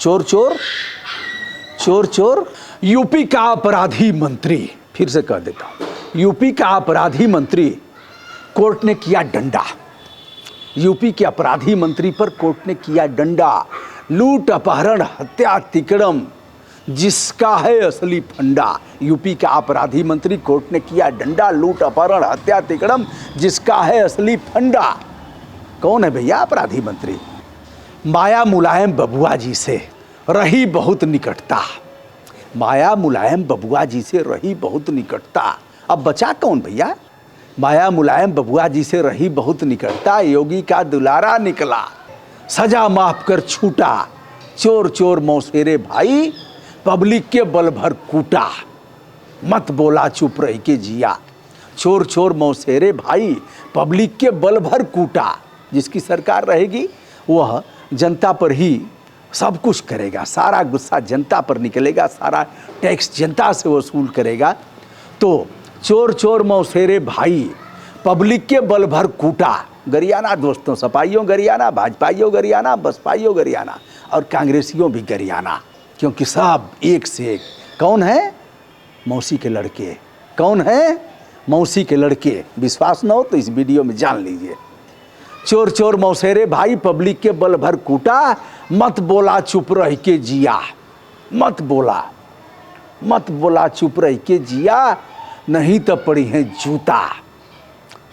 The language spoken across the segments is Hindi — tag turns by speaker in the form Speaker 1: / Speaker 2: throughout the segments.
Speaker 1: चोर चोर चोर चोर। यूपी का अपराधी मंत्री, फिर से कह देता हूं, यूपी का अपराधी मंत्री कोर्ट ने किया डंडा। यूपी के अपराधी मंत्री पर कोर्ट ने किया डंडा। लूट अपहरण हत्या तिकड़म जिसका है असली फंडा। यूपी का अपराधी मंत्री कोर्ट ने किया डंडा। लूट अपहरण हत्या तिकड़म जिसका है असली फंडा। कौन है भैया अपराधी मंत्री? माया मुलायम बबुआ जी से रही बहुत निकटता। माया मुलायम बबुआ जी से रही बहुत निकटता। अब बचा कौन भैया? माया मुलायम बबुआ जी से रही बहुत निकटता। योगी का दुलारा निकला, सजा माफ कर छूटा। चोर चोर मौसेरे भाई, पब्लिक के बल भर कूटा। मत बोला चुप रह के जिया। चोर चोर मौसेरे भाई, पब्लिक के बल भर कूटा। जिसकी सरकार रहेगी वह जनता पर ही सब कुछ करेगा, सारा गुस्सा जनता पर निकलेगा, सारा टैक्स जनता से वसूल करेगा। तो चोर चोर मौसेरे भाई, पब्लिक के बल भर कूटा। गरियाना दोस्तों, सपाइयों गरियाना, भाजपाइयों गरियाना, बसपाइयों गरियाना और कांग्रेसियों भी गरियाना, क्योंकि सब एक से एक। कौन है? मौसी के लड़के। कौन है? मौसी के लड़के। विश्वास न हो तो इस वीडियो में जान लीजिए। चोर चोर मौसेरे भाई, पब्लिक के बल भर कूटा। मत बोला चुप रह के जिया। मत बोला चुप रह के जिया, नहीं तो पड़ी है जूता।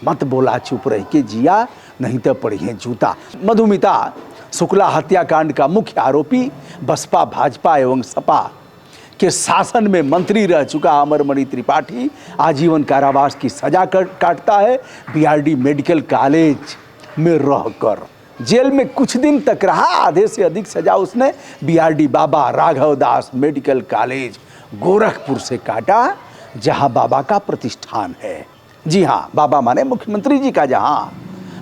Speaker 1: मत बोला चुप रह के जिया, नहीं तो पड़ी है जूता। मधुमिता शुक्ला हत्याकांड का मुख्य आरोपी, बसपा भाजपा एवं सपा के शासन में मंत्री रह चुका अमरमणि त्रिपाठी आजीवन कारावास की सजा काटता है। बीआरडी मेडिकल कॉलेज में रहकर जेल में कुछ दिन तक रहा। आधे से अधिक सजा उसने बीआरडी बाबा राघव दास मेडिकल कॉलेज गोरखपुर से काटा, जहां बाबा का प्रतिष्ठान है। जी हां, बाबा माने मुख्यमंत्री जी का जहां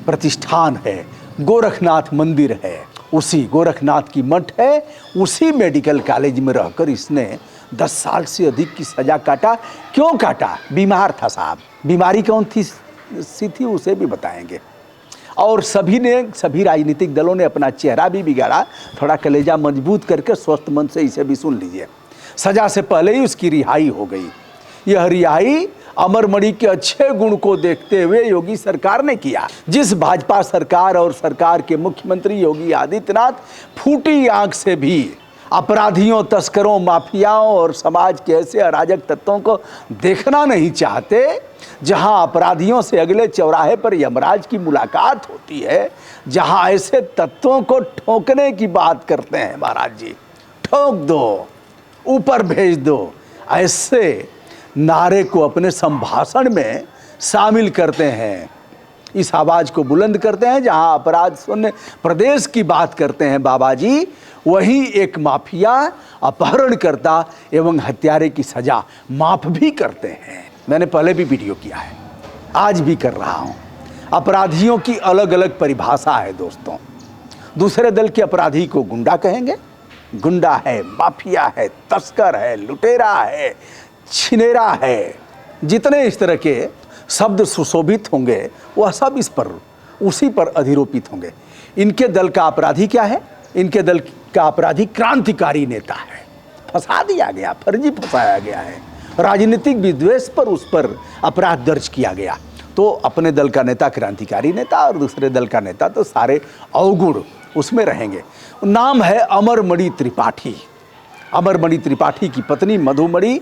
Speaker 1: प्रतिष्ठान है, गोरखनाथ मंदिर है, उसी गोरखनाथ की मठ है। उसी मेडिकल कॉलेज में रहकर इसने 10 साल से अधिक की सजा काटा। क्यों काटा? बीमार था साहब। बीमारी कौन थी उसे भी बताएंगे। और सभी राजनीतिक दलों ने अपना चेहरा भी बिगाड़ा, थोड़ा कलेजा मजबूत करके स्वस्थ मन से इसे भी सुन लीजिए। सजा से पहले ही उसकी रिहाई हो गई। यह रिहाई अमरमणि के अच्छे गुण को देखते हुए योगी सरकार ने किया। जिस भाजपा सरकार और सरकार के मुख्यमंत्री योगी आदित्यनाथ फूटी आंख से भी अपराधियों, तस्करों, माफियाओं और समाज के ऐसे अराजक तत्वों को देखना नहीं चाहते, जहां अपराधियों से अगले चौराहे पर यमराज की मुलाकात होती है, जहां ऐसे तत्वों को ठोकने की बात करते हैं, महाराज जी ठोक दो, ऊपर भेज दो, ऐसे नारे को अपने संभाषण में शामिल करते हैं। इस आवाज को बुलंद करते हैं। जहां अपराध शून्य प्रदेश की बात करते हैं बाबा जी, वहीं एक माफिया, अपहरणकर्ता एवं हत्यारे की सजा माफ भी करते हैं। मैंने पहले भी वीडियो किया है, आज भी कर रहा हूं। अपराधियों की अलग अलग परिभाषा है दोस्तों। दूसरे दल के अपराधी को गुंडा कहेंगे। गुंडा है, माफिया है, तस्कर है, लुटेरा है, छिनेरा है। जितने इस तरह के शब्द सुशोभित होंगे वह सब इस पर उसी पर अधिरोपित होंगे। इनके दल का अपराधी क्या है? इनके दल का अपराधी क्रांतिकारी नेता है। फंसा दिया गया, फर्जी फंसाया गया है, राजनीतिक विद्वेष पर उस पर अपराध दर्ज किया गया। तो अपने दल का नेता क्रांतिकारी नेता और दूसरे दल का नेता तो सारे अवगुण उसमें रहेंगे। नाम है अमरमणि त्रिपाठी। अमरमणि त्रिपाठी की पत्नी मधुमणि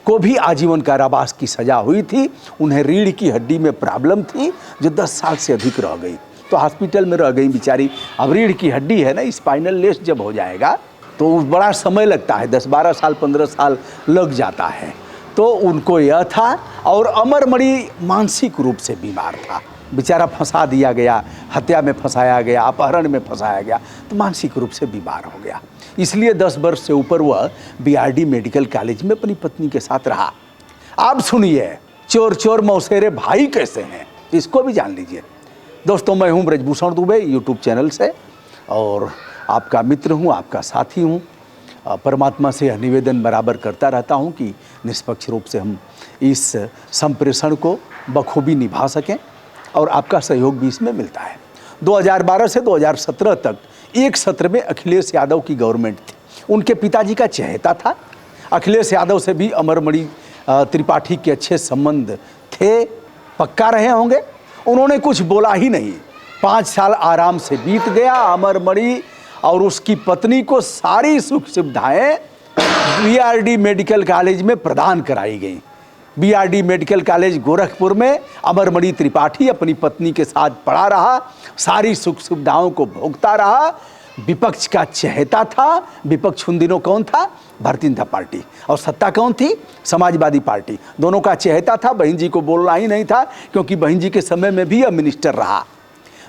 Speaker 1: को भी आजीवन कारावास की सजा हुई थी। उन्हें रीढ़ की हड्डी में प्रॉब्लम थी जो 10 साल से अधिक रह गई, तो हॉस्पिटल में रह गई बेचारी। अब रीढ़ की हड्डी है ना, स्पाइनल लेस जब हो जाएगा तो बड़ा समय लगता है, 10-12 साल 15 साल लग जाता है। तो उनको यह था। और अमरमणि मानसिक रूप से बीमार था, बेचारा फंसा दिया गया, हत्या में फंसाया गया, अपहरण में फंसाया गया, तो मानसिक रूप से बीमार हो गया। इसलिए 10 वर्ष से ऊपर वह बीआरडी मेडिकल कॉलेज में अपनी पत्नी के साथ रहा। आप सुनिए चोर चोर मौसेरे भाई कैसे हैं, इसको भी जान लीजिए। दोस्तों, मैं हूं ब्रजभूषण दुबे यूट्यूब चैनल से, और आपका मित्र हूं, आपका साथी हूं। परमात्मा से यह निवेदन बराबर करता रहता हूं कि निष्पक्ष रूप से हम इस संप्रेषण को बखूबी निभा सकें, और आपका सहयोग भी इसमें मिलता है। 2012 से 2017 तक एक सत्र में अखिलेश यादव की गवर्नमेंट थी। उनके पिताजी का चहेता था। अखिलेश यादव से भी अमरमणि त्रिपाठी के अच्छे संबंध थे, पक्का रहे होंगे। उन्होंने कुछ बोला ही नहीं। 5 साल आराम से बीत गया। अमरमणि और उसकी पत्नी को सारी सुख सुविधाएं बीआरडी मेडिकल कॉलेज में प्रदान कराई गई। बीआरडी मेडिकल कॉलेज गोरखपुर में अमरमणि त्रिपाठी अपनी पत्नी के साथ पढ़ा रहा, सारी सुख सुविधाओं को भोगता रहा। विपक्ष का चहेता था। विपक्ष उन दिनों कौन था? भारतीय जनता पार्टी। और सत्ता कौन थी? समाजवादी पार्टी। दोनों का चहेता था। बहन जी को बोलना ही नहीं था, क्योंकि बहन जी के समय में भी यह मिनिस्टर रहा।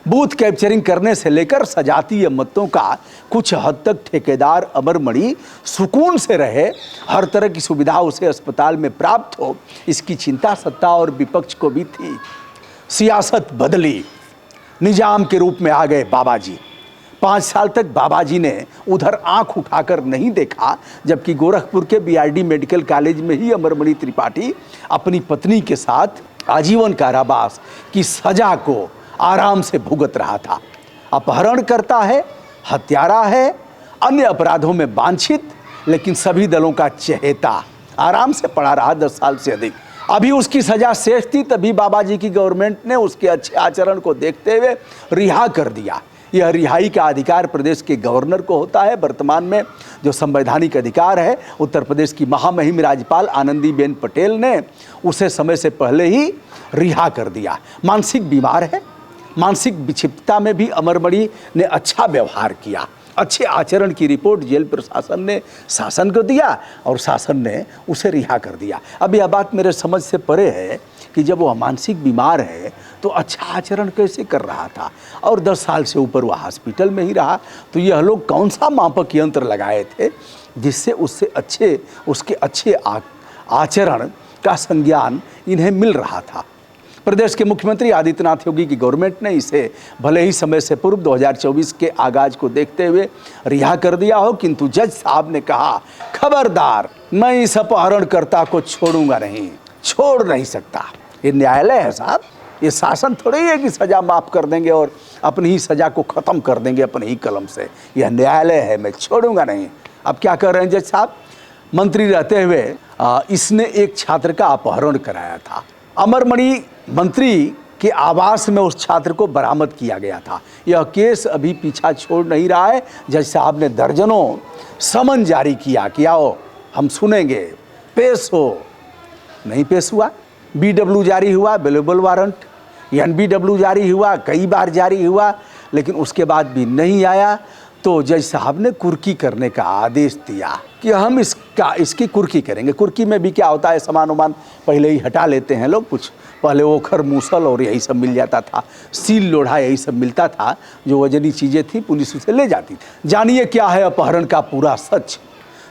Speaker 1: बूथ कैप्चरिंग करने से लेकर सजातीय मतों का कुछ हद तक ठेकेदार अमरमणि सुकून से रहे। हर तरह की सुविधा उसे अस्पताल में प्राप्त हो, इसकी चिंता सत्ता और विपक्ष को भी थी। सियासत बदली, निजाम के रूप में आ गए बाबा जी। 5 साल तक बाबा जी ने उधर आंख उठाकर नहीं देखा, जबकि गोरखपुर के बीआरडी मेडिकल कॉलेज में ही अमरमणि त्रिपाठी अपनी पत्नी के साथ आजीवन कारावास की सजा को आराम से भुगत रहा था। अपहरण करता है, हत्यारा है, अन्य अपराधों में वांछित, लेकिन सभी दलों का चहेता, आराम से पड़ा रहा 10 साल से अधिक। अभी उसकी सजा शेष थी, तभी बाबा जी की गवर्नमेंट ने उसके अच्छे आचरण को देखते हुए रिहा कर दिया। यह रिहाई का अधिकार प्रदेश के गवर्नर को होता है। वर्तमान में जो संवैधानिक अधिकार है, उत्तर प्रदेश की महामहिम राज्यपाल आनंदीबेन पटेल ने उसे समय से पहले ही रिहा कर दिया। मानसिक बीमार है। मानसिक विक्षिप्तता में भी अमरमणि ने अच्छा व्यवहार किया। अच्छे आचरण की रिपोर्ट जेल प्रशासन ने शासन को दिया और शासन ने उसे रिहा कर दिया। अब यह बात मेरे समझ से परे है कि जब वह मानसिक बीमार है तो अच्छा आचरण कैसे कर रहा था, और 10 साल से ऊपर वह हॉस्पिटल में ही रहा। तो यह लोग कौन सा मापक यंत्र लगाए थे जिससे उसके अच्छे आचरण का संज्ञान इन्हें मिल रहा था। प्रदेश के मुख्यमंत्री आदित्यनाथ योगी की गवर्नमेंट ने इसे भले ही समय से पूर्व 2024 के आगाज को देखते हुए रिहा कर दिया हो, किंतु जज साहब ने कहा, खबरदार, मैं इस अपहरणकर्ता को छोड़ूंगा नहीं, छोड़ नहीं सकता। ये न्यायालय है साहब, ये शासन थोड़ी है कि सजा माफ कर देंगे और अपनी ही सजा को ख़त्म कर देंगे अपनी ही कलम से। यह न्यायालय है, मैं छोड़ूंगा नहीं। अब क्या कर रहे हैं जज साहब? मंत्री रहते हुए इसने एक छात्र का अपहरण कराया था। अमरमणि मंत्री के आवास में उस छात्र को बरामद किया गया था। यह केस अभी पीछा छोड़ नहीं रहा है। जज साहब ने दर्जनों समन जारी किया कि आओ हम सुनेंगे, पेश हो। नहीं पेश हुआ। BW जारी हुआ, बेलेबल वारंट, NBW जारी हुआ, कई बार जारी हुआ, लेकिन उसके बाद भी नहीं आया। तो जज साहब ने कुर्की करने का आदेश दिया कि हम इसकी कुर्की करेंगे। कुर्की में भी क्या होता है, सामान उमान पहले ही हटा लेते हैं लोग। कुछ पहले ओखर मूसल और यही सब मिल जाता था, सील लोढ़ा यही सब मिलता था, जो वजनी चीज़ें थी, पुलिस उसे ले जाती थी। जानिए क्या है अपहरण का पूरा सच।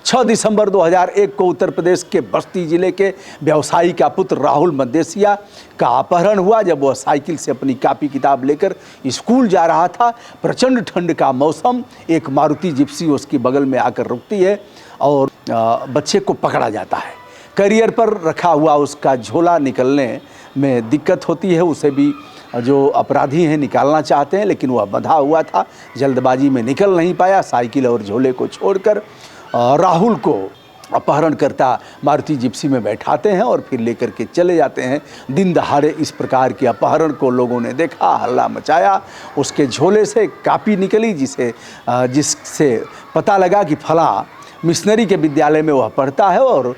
Speaker 1: 6 दिसंबर 2001 को उत्तर प्रदेश के बस्ती जिले के व्यवसायी का पुत्र राहुल मदेसिया का अपहरण हुआ। जब वह साइकिल से अपनी कॉपी किताब लेकर स्कूल जा रहा था, प्रचंड ठंड का मौसम, एक मारुति जिप्सी उसकी बगल में आकर रुकती है और बच्चे को पकड़ा जाता है। करियर पर रखा हुआ उसका झोला निकलने में दिक्कत होती है। उसे भी जो अपराधी हैं निकालना चाहते हैं, लेकिन वह बंधा हुआ था, जल्दबाजी में निकल नहीं पाया। साइकिल और झोले को छोड़कर राहुल को अपहरणकर्ता मारुति जिप्सी में बैठाते हैं और फिर लेकर के चले जाते हैं। दिन दहाड़े इस प्रकार के अपहरण को लोगों ने देखा, हल्ला मचाया। उसके झोले से कापी निकली जिससे पता लगा कि फला मिशनरी के विद्यालय में वह पढ़ता है और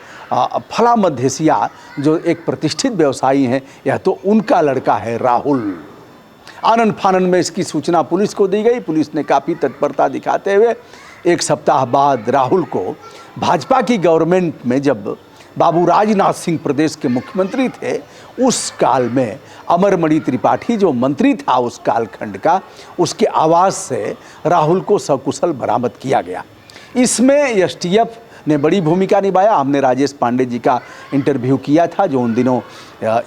Speaker 1: फला मदेसिया जो एक प्रतिष्ठित व्यवसायी हैं, यह तो उनका लड़का है राहुल। आनन फानन में इसकी सूचना पुलिस को दी गई। पुलिस ने काफ़ी तत्परता दिखाते हुए 1 सप्ताह बाद राहुल को भाजपा की गवर्नमेंट में, जब बाबू राजनाथ सिंह प्रदेश के मुख्यमंत्री थे, उस काल में अमरमणि त्रिपाठी जो मंत्री था उस कालखंड का, उसके आवास से राहुल को सकुशल बरामद किया गया। इसमें एसटीएफ ने बड़ी भूमिका निभाया। हमने राजेश पांडे जी का इंटरव्यू किया था, जो उन दिनों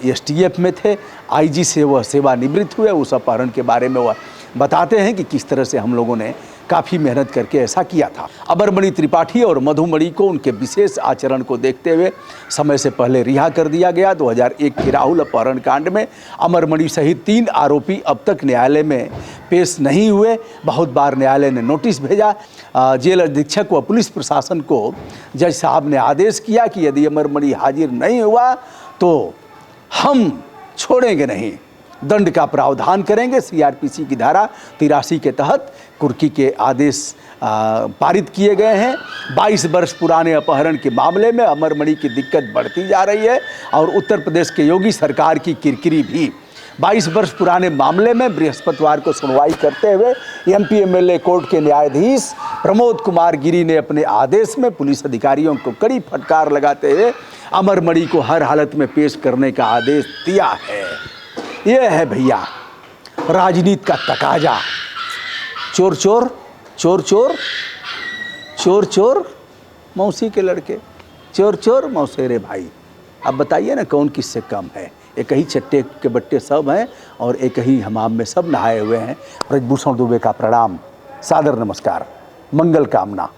Speaker 1: एसटीएफ में थे। आईजी से वह सेवानिवृत्त हुए। उस अपहरण के बारे में वह बताते हैं कि किस तरह से हम लोगों ने काफ़ी मेहनत करके ऐसा किया था। अमरमणि त्रिपाठी और मधुमणि को उनके विशेष आचरण को देखते हुए समय से पहले रिहा कर दिया गया। 2001 के राहुल अपहरण कांड में अमरमणि सहित 3 आरोपी अब तक न्यायालय में पेश नहीं हुए। बहुत बार न्यायालय ने नोटिस भेजा। जेल अधीक्षक व पुलिस प्रशासन को जज साहब ने आदेश किया कि यदि अमरमणि हाजिर नहीं हुआ तो हम छोड़ेंगे नहीं, दंड का प्रावधान करेंगे। सीआरपीसी की धारा 83 के तहत कुर्की के आदेश पारित किए गए हैं। 22 वर्ष पुराने अपहरण के मामले में अमरमणि की दिक्कत बढ़ती जा रही है और उत्तर प्रदेश के योगी सरकार की किरकिरी भी। 22 वर्ष पुराने मामले में बृहस्पतिवार को सुनवाई करते हुए एमपी एमएलए कोर्ट के न्यायाधीश प्रमोद कुमार गिरी ने अपने आदेश में पुलिस अधिकारियों को कड़ी फटकार लगाते हुए अमरमणि को हर हालत में पेश करने का आदेश दिया है। यह है भैया राजनीति का तकाजा। चोर चोर चोर चोर चोर चोर मौसी के लड़के, चोर चोर मौसेरे भाई। अब बताइए ना कौन किससे कम है। एक ही चट्टे के बट्टे सब हैं और एक ही हमाम में सब नहाए हुए हैं। ब्रजभूषण दुबे का प्रणाम, सादर नमस्कार, मंगल कामना।